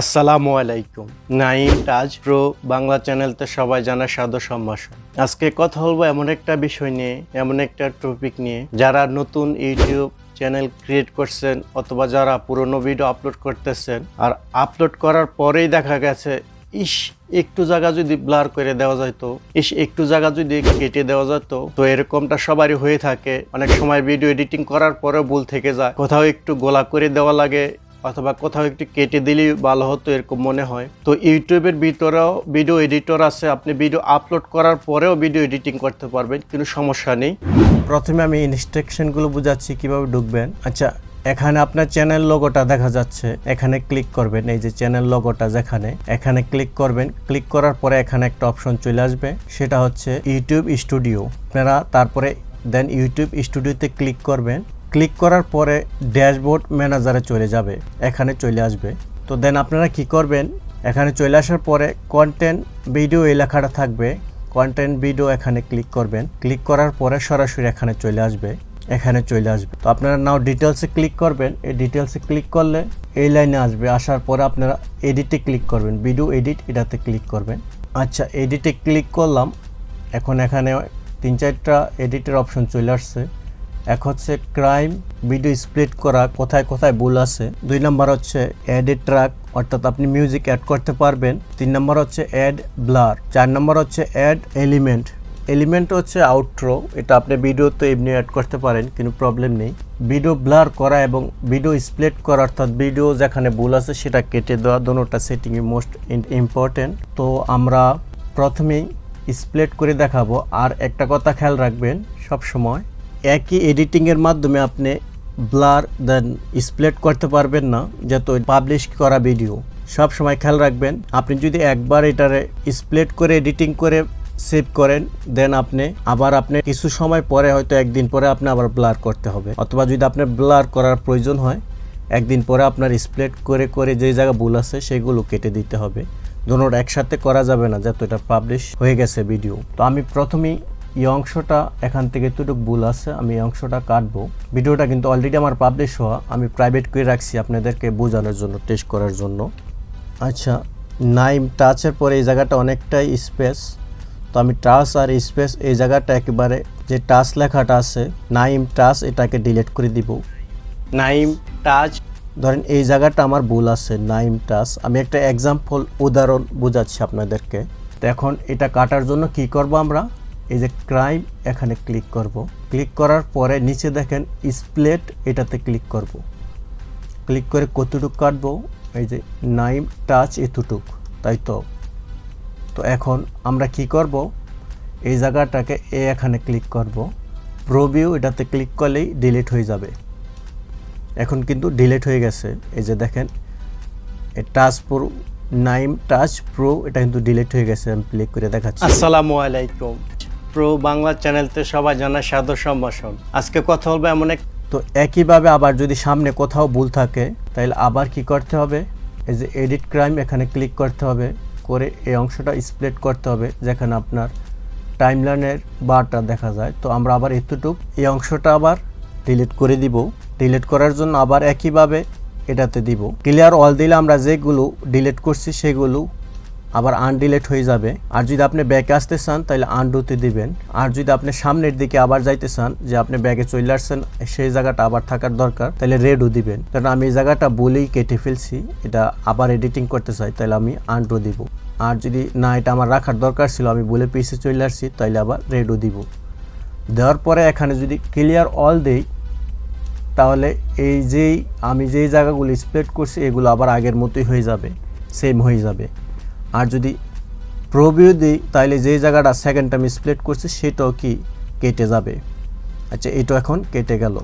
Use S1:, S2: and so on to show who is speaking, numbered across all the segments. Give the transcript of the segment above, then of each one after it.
S1: আসসালামু আলাইকুম। নাইম তাজ প্রো বাংলা চ্যানেলতে সবাই জানা সাদর সম্ভাষণ। আজকে কথা বলবো এমন একটা বিষয় নিয়ে, এমন একটা টপিক নিয়ে, যারা নতুন ইউটিউব চ্যানেল ক্রিয়েট করছেন অথবা যারা পুরনো ভিডিও আপলোড করতেছেন, আর আপলোড করার পরেই দেখা গেছে একটু জায়গা যদি ব্লার করে দেওয়া যেত, একটু জায়গা যদি কেটে দেওয়া যেত, তো এরকমটা সবারই হয়ে থাকে। অনেক সময় ভিডিও এডিটিং করার পরেও ভুল থেকে যায়, কোথাও একটু গোলা করে দেওয়া লাগে অথবা কোথাও একটু কেটে দিলেই ভালো হতো, এরকম মনে হয়। তো ইউটিউবের ভিতরেও ভিডিও এডিটর আছে, আপনি ভিডিও আপলোড করার পরেও ভিডিও এডিটিং করতে পারবেন, কিন্তু সমস্যা নেই। প্রথমে আমি ইনস্ট্রাকশনগুলো বুঝাচ্ছি কিভাবে ঢুকবেন। আচ্ছা, এখানে আপনার চ্যানেল লোগোটা দেখা যাচ্ছে, এখানে ক্লিক করবেন। এই যে চ্যানেল লোগোটা যেখানে, এখানে ক্লিক করবেন। ক্লিক করার পরে এখানে একটা অপশন চলে আসবে, সেটা হচ্ছে ইউটিউব স্টুডিও। আপনারা তারপরে দেন ইউটিউব স্টুডিওতে ক্লিক করবেন। ক্লিক করার পরে ড্যাশবোর্ড ম্যানেজারে চলে যাবে, এখানে চলে আসবে। তো দেন আপনারা কি করবেন, এখানে চলে আসার পরে কন্টেন্ট ভিডিও এই লেখাটা থাকবে, কন্টেন্ট ভিডিও এখানে ক্লিক করবেন। ক্লিক করার পরে সরাসরি এখানে চলে আসবে, এখানে চলে আসবে। তো আপনারা নাও ডিটেলসে ক্লিক করবেন। এই ডিটেলসে ক্লিক করলে এই লাইনে আসবে, আসার পরে আপনারা এডিটে ক্লিক করবেন, ভিডিও এডিট এটাতে ক্লিক করবেন। আচ্ছা, এডিটে ক্লিক করলাম। এখন এখানে 3-4টা এডিটের অপশন চলে আসছে। এক হচ্ছে ক্রাইম ভিডিও স্প্লিট করা, কোথায় কোথায় ভুল আছে। 2 নম্বর হচ্ছে অ্যাড এ ট্র্যাক, অর্থাৎ আপনি মিউজিক অ্যাড করতে পারবেন। 3 নম্বর হচ্ছে অ্যাড ব্লার। 4 নম্বর হচ্ছে অ্যাড এলিমেন্ট। এলিমেন্ট হচ্ছে আউট্রো, এটা আপনি ভিডিওতে এমনি অ্যাড করতে পারেন, কিন্তু প্রবলেম নেই। ভিডিও ব্লার করা এবং ভিডিও স্প্লিট করা, অর্থাৎ ভিডিও যেখানে ভুল আছে সেটা কেটে দেওয়া, দুটোটা সেটিংই মোস্ট ইম্পর্টেন্ট। তো আমরা প্রথমেই স্প্লিট করে দেখাবো। আর একটা কথা খেয়াল রাখবেন, সব সময় একই এডিটিংয়ের মাধ্যমে আপনি ব্লার দেন স্প্লিট করতে পারবেন না, যেহেতু পাবলিশ করা ভিডিও। সব সময় খেয়াল রাখবেন, আপনি যদি একবার এটারে স্প্লিট করে এডিটিং করে সেভ করেন, দেন আপনি কিছু সময় পরে, হয়তো একদিন পরে আপনি আবার ব্লার করতে হবে, অথবা যদি আপনার ব্লার করার প্রয়োজন হয়, একদিন পরে আপনার স্প্লিট করে করে যে জায়গা ভুল আছে সেগুলো কেটে দিতে হবে। দুটোটা একসাথে করা যাবে না, যেহেতু এটা পাবলিশ হয়ে গেছে ভিডিও। তো আমি প্রথমেই এই অংশটা, এখান থেকে এতটুকু ভুল আছে, আমি এই অংশটা কাটবো। ভিডিওটা কিন্তু অলরেডি আমার পাবলিশ হওয়া, আমি প্রাইভেট করে রাখছি আপনাদেরকে বোঝানোর জন্য, টেস্ট করার জন্য। আচ্ছা, নাইম টাচের পরে এই জায়গাটা অনেকটাই স্পেস, তো আমি টাচ আর স্পেস এই জায়গাটা একেবারে, যে টাচ লেখাটা আছে নাইম টাচ, এটাকে ডিলিট করে দিব। নাইম টাচ, ধরেন এই জায়গাটা আমার ভুল আছে, নাইম টাচ। আমি একটা এক্সাম্পল উদাহরণ বোঝাচ্ছি আপনাদেরকে। তো এখন এটা কাটার জন্য কি করব, আমরা এই যে ক্রাইম এখানে ক্লিক করব। ক্লিক করার পরে নিচে দেখেন স্প্লিট, এটাতে ক্লিক করব। ক্লিক করে কতটুক কাটবো, এই যে নাইম টাচ এতটুক, তাই তো। তো এখন আমরা কি করব, এই জায়গাটাকে এখানে ক্লিক করব। প্রোভিউ এটাতে ক্লিক করলেই ডিলিট হয়ে যাবে। এখন কিন্তু ডিলিট হয়ে গেছে, এই যে দেখেন touch pro, Naim touch pro, এটা কিন্তু ডিলিট হয়ে গেছে। আমি ক্লিক করে দেখাচ্ছি। আসসালামু আলাইকুম। প্রো বাংলা চ্যানেলতে সবাই জানা সাদর সম্ভাষণ। আজকে কথা বলবো এমন এক, তো একইভাবে আবার যদি সামনে কোথাও ভুল থাকে, তাহলে আবার কি করতে হবে, এই যে এডিট ক্রাইম এখানে ক্লিক করতে হবে, করে এই অংশটা স্প্লিট করতে হবে, যেখানে আপনার টাইমলাইনের বারটা দেখা যায়। তো আমরা আবার এতটুক এই অংশটা আবার ডিলিট করে দিব। ডিলিট করার জন্য আবার একইভাবে এটাতে দিব। ক্লিয়ার অল দিলে আমরা যেগুলো ডিলিট করছি সেগুলো আবার আনডিলিট হয়ে যাবে। আর যদি আপনি ব্যাকে আসতে চান তাহলে আনডুতে দিবেন। আর যদি আপনি সামনের দিকে আবার যাইতে চান, যে আপনি ব্যাগে চলে আসছেন, সেই জায়গাটা আবার থাকার দরকার, তাহলে রেডও দিবেন। কারণ আমি এই জায়গাটা বলেই কেটে ফেলছি, এটা আবার এডিটিং করতে চাই, তাহলে আমি আনডু দিব। আর যদি না, এটা আমার রাখার দরকার ছিল, আমি বলে পিছিয়ে চলে আসছি, তাহলে আবার রেডও দিব। দেওয়ার পরে এখানে যদি ক্লিয়ার অল দেই, তাহলে আমি যেই জায়গাগুলো স্প্লিট করছি এগুলো আবার আগের মতোই হয়ে যাবে, সেম হয়ে যাবে। আর যদি প্রোভিউ দিই, তাহলে যেই জায়গাটা সেকেন্ড টাইম স্প্লিট করছি সেটাও কি কেটে যাবে। আচ্ছা, এটা এখন কেটে গেল।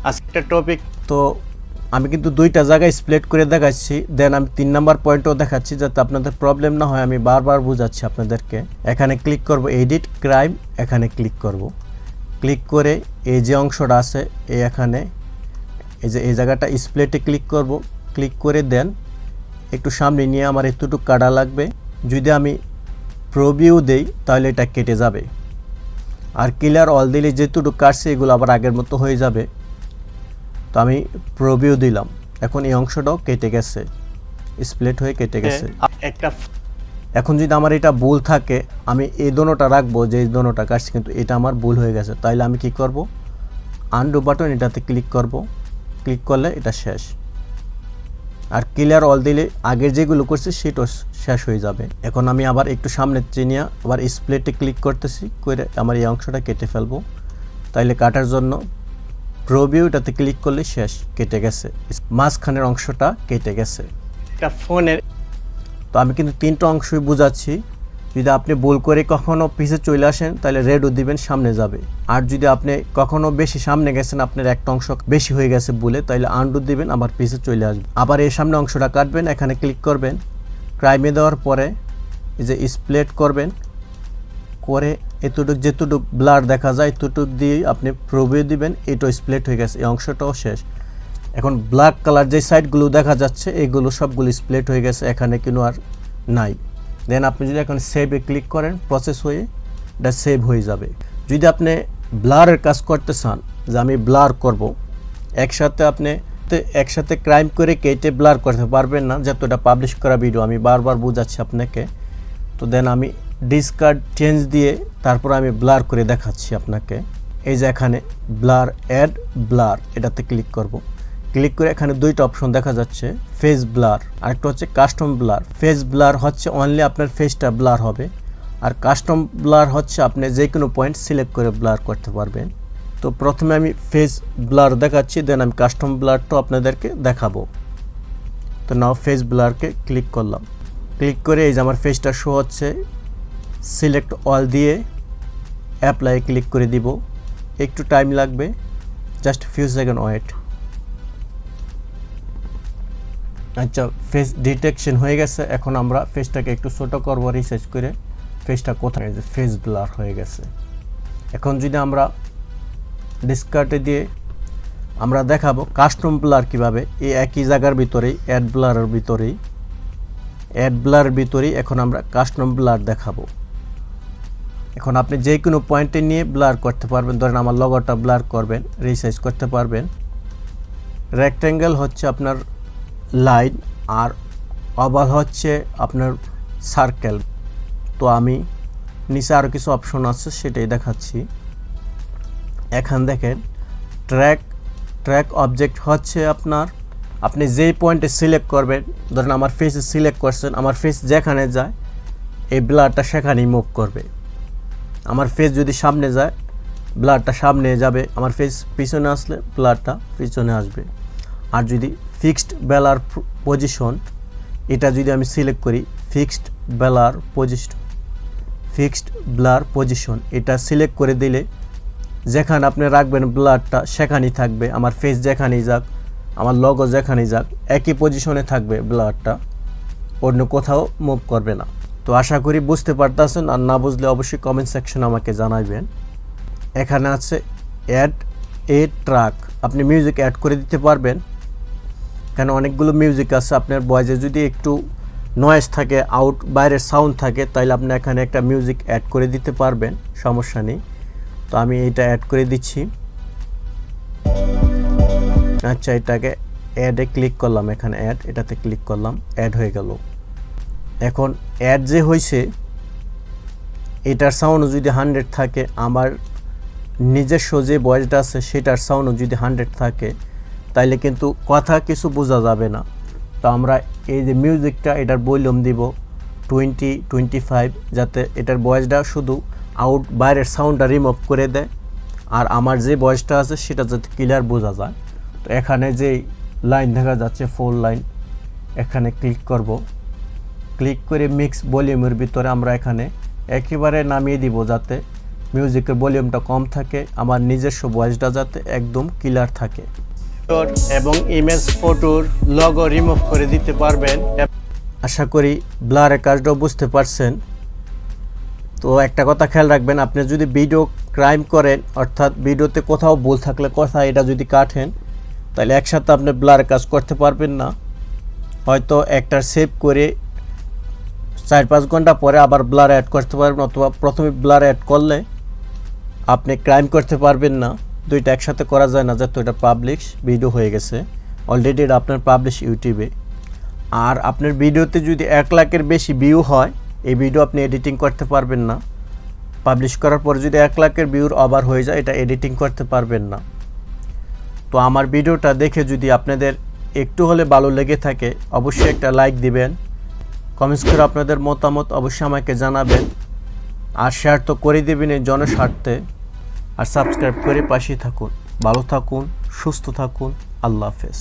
S1: আজকের টপিক, তো আমি কিন্তু 2টা জায়গায় স্প্লিট করে দেখাচ্ছি, দেন আমি 3 নাম্বার পয়েন্টও দেখাচ্ছি, যাতে আপনাদের প্রবলেম না হয়। আমি বারবার বোঝাচ্ছি আপনাদেরকে। এখানে ক্লিক করব, এডিট ক্রাইম, এখানে ক্লিক করব। ক্লিক করে এই যে অংশটা আছে, এখানে এই যে এই জায়গাটা স্প্লিটে ক্লিক করব। ক্লিক করে দেন একটু সামনে নিয়ে আমার এতটুকু কাটা লাগবে। যদি আমি প্রোভিউ দেই, তাহলে এটা কেটে যাবে। আর ক্লিয়ার অল দিলে যেটুকু কাটছে এগুলো আবার আগের মতো হয়ে যাবে। তো আমি প্রোভিউ দিলাম, এখন এই অংশটাও কেটে গেছে।
S2: স্প্লিট হয়ে কেটে গেছে।
S1: একটা
S2: এখন যদি আমার এটা ভুল থাকে, আমি এই দোনোটা রাখবো যে এই দোনোটা কাটছি, কিন্তু এটা আমার ভুল হয়ে গেছে, তাইলে আমি কি করব, আনডু বাটন এটাতে ক্লিক করব। ক্লিক করলে এটা শেষ। আর ক্লিয়ার অল দিলে আগের যেগুলো করছি সেটা শেষ হয়ে যাবে। এখন আমি আবার একটু সামনে চিনিয়ে আবার স্প্লিটে ক্লিক করতেছি, করে আমার এই অংশটা কেটে ফেলবো। তাইলে কাটার জন্য প্রোভিউটাতে ক্লিক করলে শেষ, কেটে গেছে, মাঝখানের অংশটা কেটে গেছে।
S1: একটা ফোনের
S2: তো আমি কিন্তু তিনটা অংশই বুঝাচ্ছি। যদি আপনি ভুল করে কখনও পিছে চলে আসেন তাহলে রেডও দিবেন, সামনে যাবে। আর যদি আপনি কখনও বেশি সামনে গেছেন, আপনার একটা অংশ বেশি হয়ে গেছে বলে, তাহলে আনডু দিবেন, আবার পিছে চলে আসবে। আবার এই সামনে অংশটা কাটবেন, এখানে ক্লিক করবেন, ক্রাইমে দেওয়ার পরে এই যে স্প্লিট করবেন, করে এতটুক যেতটুক ব্লার দেখা যায় এতটুক দিয়ে আপনি প্রভিউ দিবেন, এটাও স্প্লিট হয়ে গেছে, এই অংশটাও শেষ। এখন ব্ল্যাক কালার যে সাইডগুলো দেখা যাচ্ছে এগুলো সবগুলো স্প্লিট হয়ে গেছে, এখানে কিন্তু আর নাই। দেন আপনি যদি এখন সেভে ক্লিক করেন, প্রসেস হয়ে এটা সেভ হয়ে যাবে। যদি আপনি ব্লারের কাজ করতে চান, যে আমি ব্লার করব, একসাথে ক্রাইম করে কেটে ব্লার করতে পারবেন না, যেহেতু এটা পাবলিশ করা ভিডিও, আমি বারবার বোঝাচ্ছি আপনাকে। তো দেন আমি ডিসকার্ড চেঞ্জ দিয়ে তারপর আমি ব্লার করে দেখাচ্ছি আপনাকে। এই যে এখানে ব্লার, অ্যাড ব্লার, এটাতে ক্লিক করব। ক্লিক করে এখানে দুইটা অপশন দেখা যাচ্ছে, ফেস ব্লার আর একটা হচ্ছে কাস্টম ব্লার। ফেস ব্লার হচ্ছে অনলি আপনার ফেসটা ব্লার হবে, আর কাস্টম ব্লার হচ্ছে আপনি যে কোনো পয়েন্ট সিলেক্ট করে ব্লার করতে পারবেন। তো প্রথমে আমি ফেস ব্লার দেখাচ্ছি, দেন আমি কাস্টম ব্লারটাও আপনাদেরকে দেখাবো। তো নাও ফেস ব্লারকে ক্লিক করলাম। ক্লিক করে এই যে আমার ফেসটা শো হচ্ছে, সিলেক্ট অল দিয়ে অ্যাপ্লাই ক্লিক করে দিব। একটু টাইম লাগবে, জাস্ট ফিউ সেকেন্ড ওয়েট। আচ্ছা, ফেস ডিটেকশন হয়ে গেছে। এখন আমরা ফেসটাকে একটু ছোটো করবো, রিসার্চ করে ফেসটা কোথায়, ফেস ব্লার হয়ে গেছে। এখন যদি আমরা ডিসকার্টে দিয়ে আমরা দেখাবো কাস্টম ব্লার কীভাবে, এই একই জায়গার ভিতরেই অ্যাড ব্লারের ভিতরেই এখন আমরা কাস্টম ব্লার দেখাবো। এখন আপনি যে কোনো পয়েন্টে নিয়ে ব্লার করতে পারবেন। ধরেন আমার লোগোটা ব্লার করবেন, রিসাইজ করতে পারবেন। রেক্ট্যাঙ্গেল হচ্ছে আপনার লাইন, আর ওভাল হচ্ছে আপনার সার্কেল। তো আমি নিচে আরও কিছু অপশন আছে, সেটাই দেখাচ্ছি। এখান দেখেন ট্র্যাক অবজেক্ট হচ্ছে আপনার, আপনি যেই পয়েন্টে সিলেক্ট করবেন, ধরেন আমার ফেসে সিলেক্ট করছেন, আমার ফেস যেখানে যায় এই ব্লারটা সেখানেই মুভ করবে। আমার ফেস যদি সামনে যায়, ব্লারটা সামনে যাবে, আমার ফেস পিছনে আসলে ব্লারটা পিছনে আসবে। আর যদি ফিক্সড ব্লার পজিশন, এটা যদি আমি সিলেক্ট করি, ফিক্সড ব্লার পজিশন এটা সিলেক্ট করে দিলে যেখানে আপনি রাখবেন ব্লারটা সেখানেই থাকবে। আমার ফেস যেখানেই যাক, আমার লোগো যেখানেই যাক, একই পজিশনে থাকবে, ব্লারটা অন্য কোথাও মুভ করবে না। তো আশা করি বুঝতে পারতেছেন, আর না বুঝলে অবশ্যই কমেন্ট সেকশনে আমাকে জানাবেন। এখানে আছে অ্যাড এ ট্র্যাক, আপনি মিউজিক অ্যাড করে দিতে পারবেন। এখানে অনেকগুলো মিউজিক আছে, আপনার ভয়েসে যদি একটু নয়েজ থাকে, বাইরের সাউন্ড থাকে, তাহলে আপনি এখানে একটা মিউজিক অ্যাড করে দিতে পারবেন, সমস্যা নেই। তো আমি এটা অ্যাড করে দিচ্ছি। আচ্ছা, এটাকে অ্যাডে ক্লিক করলাম, এখানে অ্যাড, এটাতে ক্লিক করলাম, অ্যাড হয়ে গেল। এখন অ্যাড যে হয়েছে এটার সাউন্ড যদি 100 থাকে, আমার নিজস্ব যে ভয়েসটা আছে সেটার সাউন্ড যদি 100 থাকে, তাইলে কিন্তু কথা কিছু বোঝা যাবে না। তো আমরা এই যে মিউজিকটা, এটার ভলিউম দিব 20-25, যাতে এটার ভয়েসটা শুধু বাইরের সাউন্ডটা রিমুভ করে দেয়, আর আমার যে ভয়েসটা আছে সেটা যাতে ক্লিয়ার বোঝা যায়। তো এখানে যে লাইন দেখা যাচ্ছে 4 লাইন, এখানে ক্লিক করব। ক্লিক করে মিক্স ভলিউমের ভিতরে আমরা এখানে একেবারে নামিয়ে দিব, যাতে মিউজিকের ভলিউমটা কম থাকে, আমার নিজস্ব ভয়েসটা যাতে একদম ক্লিয়ার থাকে।
S1: এবং ইমেজ ফটোর লোগো রিমুভ করে দিতে পারবেন।
S2: আশা করি ব্লারের কাজটাও বুঝতে পারছেন। তো একটা কথা খেয়াল রাখবেন, আপনি যদি ভিডিও ক্রাইম করেন, অর্থাৎ ভিডিওতে কোথাও ভুল থাকলে এটা যদি কাটেন, তাহলে একসাথে আপনি ব্লারের কাজ করতে পারবেন না। হয়তো একটা সেভ করে 4-5 ঘন্টা পরে আবার ব্লার অ্যাড করতে পারবেন, অথবা প্রথমে ব্লার অ্যাড করলে আপনি ক্রাইম করতে পারবেন না। দুইটা একসাথে করা যায় না, যেহেতু এটা পাবলিশ ভিডিও হয়ে গেছে অলরেডি, এটা আপনার পাবলিশ ইউটিউবে। আর আপনার ভিডিওতে যদি 1 লাখের বেশি ভিউ হয়, এই ভিডিও আপনি এডিটিং করতে পারবেন না। পাবলিশ করার পর যদি 1 লাখের ভিউর ওভার হয়ে যায়, এটা এডিটিং করতে পারবেন না। তো আমার ভিডিওটা দেখে যদি আপনাদের একটু হলে ভালো লেগে থাকে, অবশ্যই একটা লাইক দিবেন, কমেন্টস করে আপনাদের মতামত অবশ্যই আমাকে জানাবেন, আর শেয়ার তো করে দেবেন এই জনস্বার্থে, আর সাবস্ক্রাইব করে পাশে থাকুন। ভালো থাকুন, সুস্থ থাকুন, আল্লাহ হাফেজ।